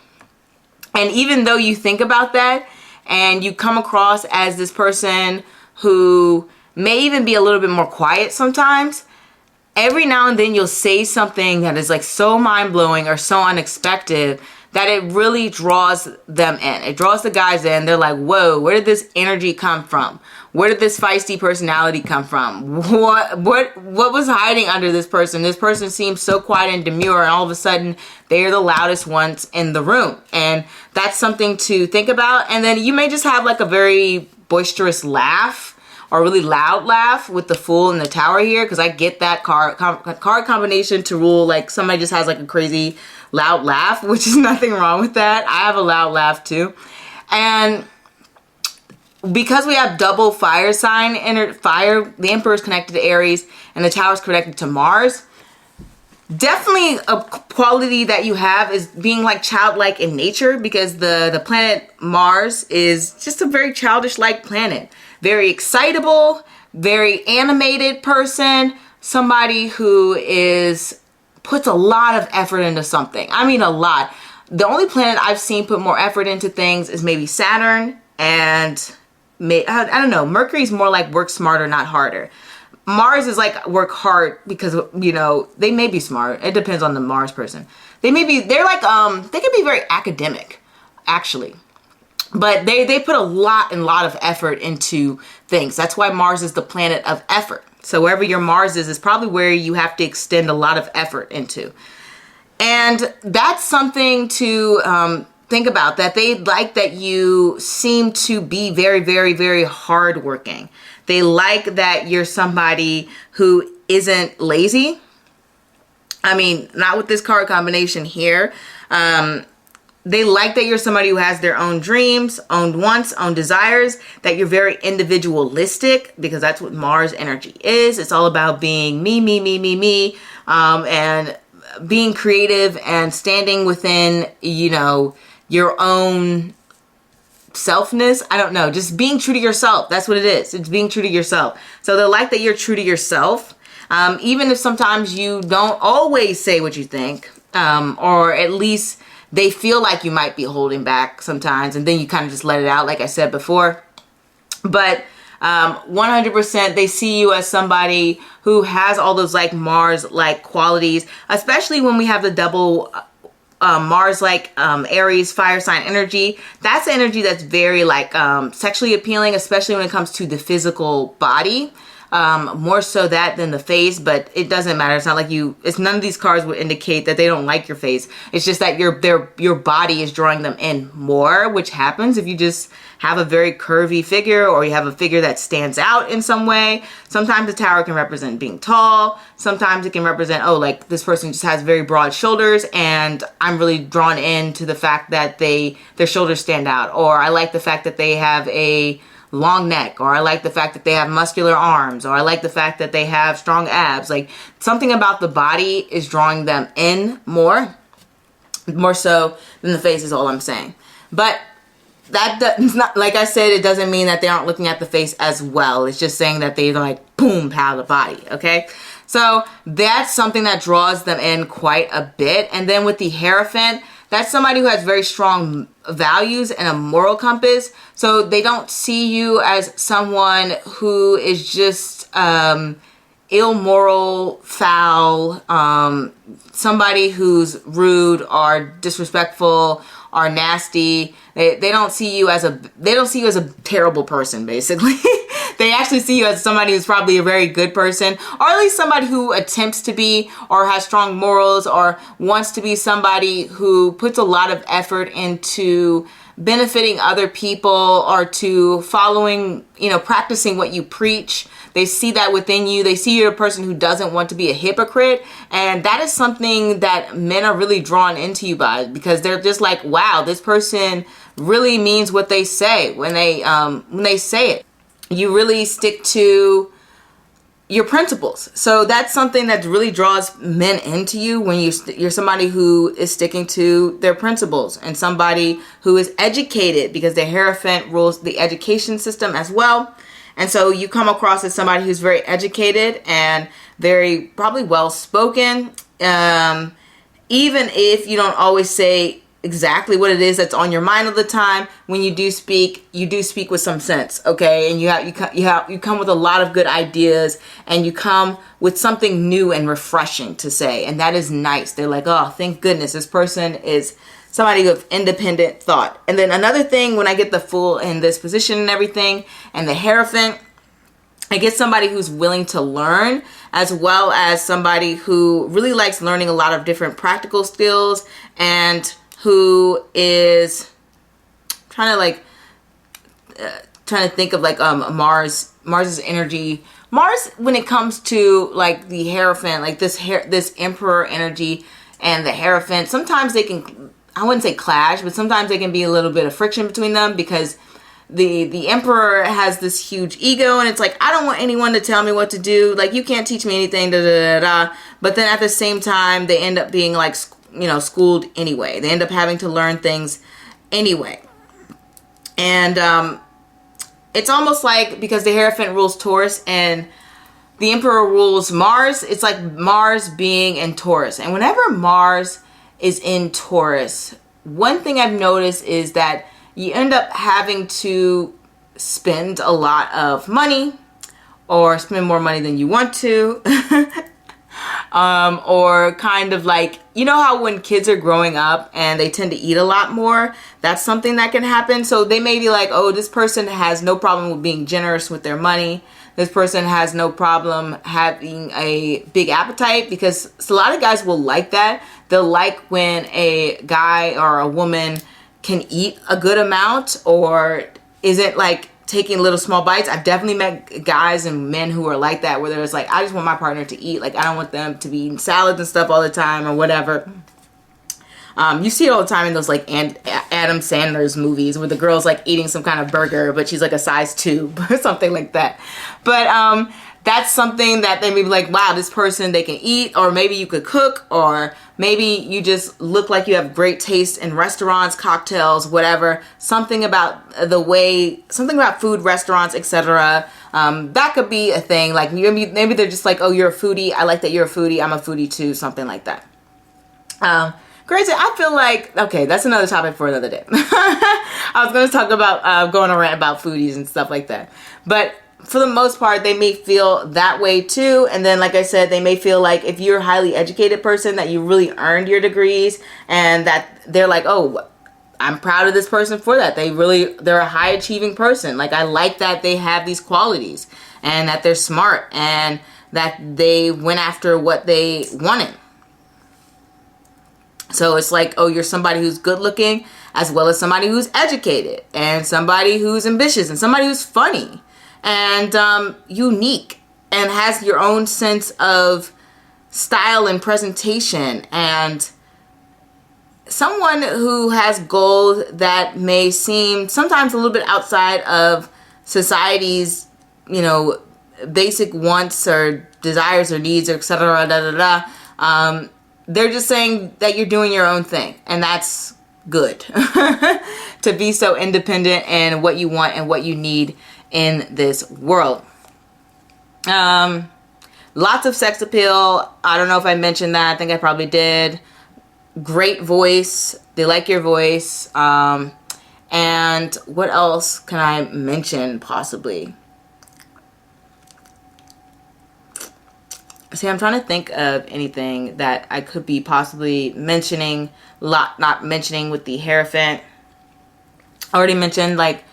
And even though you think about that and you come across as this person who may even be a little bit more quiet sometimes, every now and then you'll say something that is like so mind-blowing or so unexpected that it really draws them in. It draws the guys in. They're like, whoa, where did this energy come from? Where did this feisty personality come from? What was hiding under this person? This person seems so quiet and demure, and all of a sudden they are the loudest ones in the room. And that's something to think about. And then you may just have like a very boisterous laugh, or really loud laugh, with the Fool and the Tower here, because I get that card combination to rule like somebody just has like a crazy loud laugh, which is nothing wrong with that. I have a loud laugh too. And because we have double fire sign, the Emperor is connected to Aries and the Tower is connected to Mars, definitely a quality that you have is being like childlike in nature, because the planet Mars is just a very childish-like planet. Very excitable, very animated person, somebody who puts a lot of effort into something. I mean, a lot. The only planet I've seen put more effort into things is maybe Saturn, and I don't know, Mercury's more like work smarter, not harder. Mars is like work hard because, you know, they may be smart. It depends on the Mars person. They're like, they can be very academic, actually. But they put a lot of effort into things. That's why Mars is the planet of effort. So wherever your Mars is probably where you have to extend a lot of effort into. And that's something to think about, that they like that you seem to be very, very, very hardworking. They like that you're somebody who isn't lazy. I mean, not with this card combination here. They like that you're somebody who has their own dreams, own wants, own desires, that you're very individualistic, because that's what Mars energy is. It's all about being me, and being creative and standing within, you know, your own selfness. I don't know, just being true to yourself. That's what it is. It's being true to yourself. So they like that you're true to yourself, even if sometimes you don't always say what you think, or at least they feel like you might be holding back sometimes, and then you kind of just let it out, like I said before. But 100% they see you as somebody who has all those like Mars-like qualities, especially when we have the double Mars-like Aries fire sign energy. That's energy that's very like sexually appealing, especially when it comes to the physical body. More so that than the face, but it doesn't matter. It's not like none of these cards would indicate that they don't like your face. It's just that your body is drawing them in more, which happens if you just have a very curvy figure, or you have a figure that stands out in some way. Sometimes the Tower can represent being tall. Sometimes it can represent, oh, like this person just has very broad shoulders, and I'm really drawn into the fact that their shoulders stand out. Or I like the fact that they have a long neck, or I like the fact that they have muscular arms, or I like the fact that they have strong abs. Like, something about the body is drawing them in more so than the face, is all I'm saying. But that's not, like I said, it doesn't mean that they aren't looking at the face as well. It's just saying that they like boom pow the body. Okay, so that's something that draws them in quite a bit. And then with the Hierophant, that's somebody who has very strong values and a moral compass. So they don't see you as someone who is just immoral, foul, somebody who's rude or disrespectful or nasty. They don't see you as a terrible person, basically. They actually see you as somebody who's probably a very good person, or at least somebody who attempts to be, or has strong morals, or wants to be somebody who puts a lot of effort into benefiting other people, or to following, practicing what you preach. They see that within you. They see you're a person who doesn't want to be a hypocrite. And that is something that men are really drawn into you by, because they're just like, wow, this person really means what they say when they say it. You really stick to your principles. So that's something that really draws men into you, when you're somebody who is sticking to their principles, and somebody who is educated, because the Hierophant rules the education system as well. And so you come across as somebody who's very educated and very probably well spoken, even if you don't always say exactly what it is that's on your mind all the time. When you do speak with some sense, okay? And you come with a lot of good ideas, and you come with something new and refreshing to say, and that is nice. They're like, oh, thank goodness this person is somebody with independent thought. And then another thing, when I get the Fool in this position and everything, and the Hierophant, I get somebody who's willing to learn, as well as somebody who really likes learning a lot of different practical skills, and who is trying to think of like Mars's energy. Mars, when it comes to like the Hierophant, like this Emperor energy and the Hierophant, sometimes they can, I wouldn't say clash, but sometimes there can be a little bit of friction between them, because the Emperor has this huge ego, and it's like, I don't want anyone to tell me what to do. Like, you can't teach me anything, da da da da. But then at the same time, they end up being like, schooled anyway. They end up having to learn things anyway. And it's almost like, because the Hierophant rules Taurus and the Emperor rules Mars, it's like Mars being in Taurus. And whenever Mars is in Taurus, one thing I've noticed is that you end up having to spend a lot of money, or spend more money than you want to. Or kind of like, how when kids are growing up and they tend to eat a lot more, that's something that can happen. So they may be like, oh, this person has no problem with being generous with their money. This person has no problem having a big appetite, because a lot of guys will like that. They'll like when a guy or a woman can eat a good amount, or isn't like taking little small bites. I've definitely met guys and men who are like that, where they're just like, I just want my partner to eat. Like, I don't want them to be eating salads and stuff all the time or whatever. You see it all the time in those like Adam Sandler's movies, where the girl's like eating some kind of burger, but she's like a size 2 or something like that. But that's something that they may be like, wow, this person, they can eat. Or maybe you could cook, or maybe you just look like you have great taste in restaurants, cocktails, whatever. Something about food, restaurants, etc. That could be a thing. Like, maybe they're just like, oh, you're a foodie. I like that you're a foodie. I'm a foodie too. Something like that. Crazy. I feel like, okay, that's another topic for another day. I was going to talk about going on a rant about foodies and stuff like that. But for the most part, they may feel that way too. And then, like I said, they may feel like if you're a highly educated person, that you really earned your degrees, and that they're like, oh, I'm proud of this person for that. They're a high achieving person. Like, I like that they have these qualities, and that they're smart, and that they went after what they wanted. So it's like, oh, you're somebody who's good looking, as well as somebody who's educated, and somebody who's ambitious, and somebody who's funny, and unique, and has your own sense of style and presentation, and someone who has goals that may seem sometimes a little bit outside of society's, basic wants or desires or needs, or etc. They're just saying that you're doing your own thing, and that's good. To be so independent in what you want and what you need in this world. Lots of sex appeal. I don't know if I mentioned that. I think I probably did. great voice. They like your voice. And what else can I mention possibly? See, I'm trying to think of anything that I could be possibly mentioning, not mentioning with the Hierophant. I already mentioned like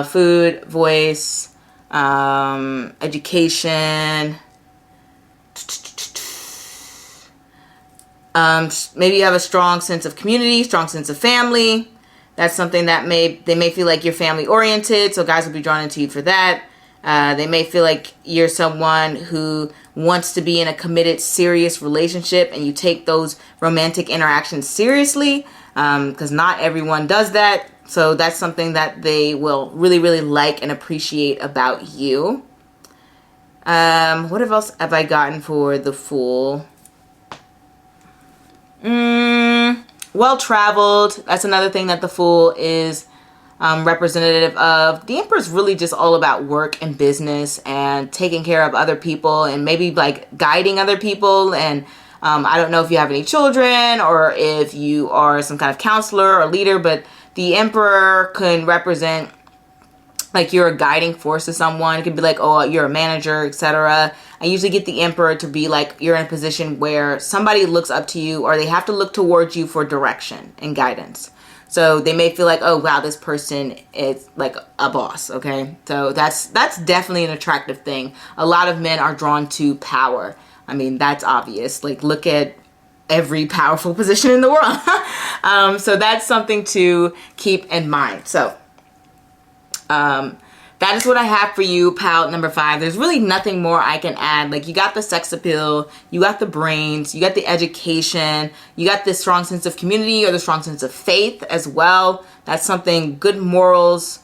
food, voice, education. Maybe you have a strong sense of community, strong sense of family. That's something that they may feel like you're family oriented, so guys will be drawn into you for that. They may feel like you're someone who wants to be in a committed, serious relationship, and you take those romantic interactions seriously, because not everyone does that. So that's something that they will really, really like and appreciate about you. What else have I gotten for the Fool? Well-traveled. That's another thing that the Fool is representative of. The Emperor is really just all about work and business and taking care of other people and maybe like guiding other people. And I don't know if you have any children or if you are some kind of counselor or leader, but the Emperor can represent like you're a guiding force to someone. It could be like, oh, you're a manager, etc. I usually get the Emperor to be like you're in a position where somebody looks up to you or they have to look towards you for direction and guidance. So they may feel like, oh, wow, this person is like a boss, okay? So that's definitely an attractive thing. A lot of men are drawn to power. I mean, that's obvious. Like, look at every powerful position in the world. So that's something to keep in mind. So that is what I have for you, pal number 5. There's really nothing more I can add. Like, you got the sex appeal, you got the brains, you got the education, you got this strong sense of community or the strong sense of faith as well. That's something, good morals,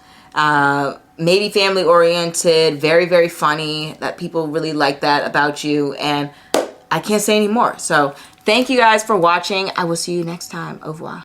maybe family oriented, very, very funny, that people really like that about you. And I can't say any more. So thank you guys for watching. I will see you next time. Au revoir.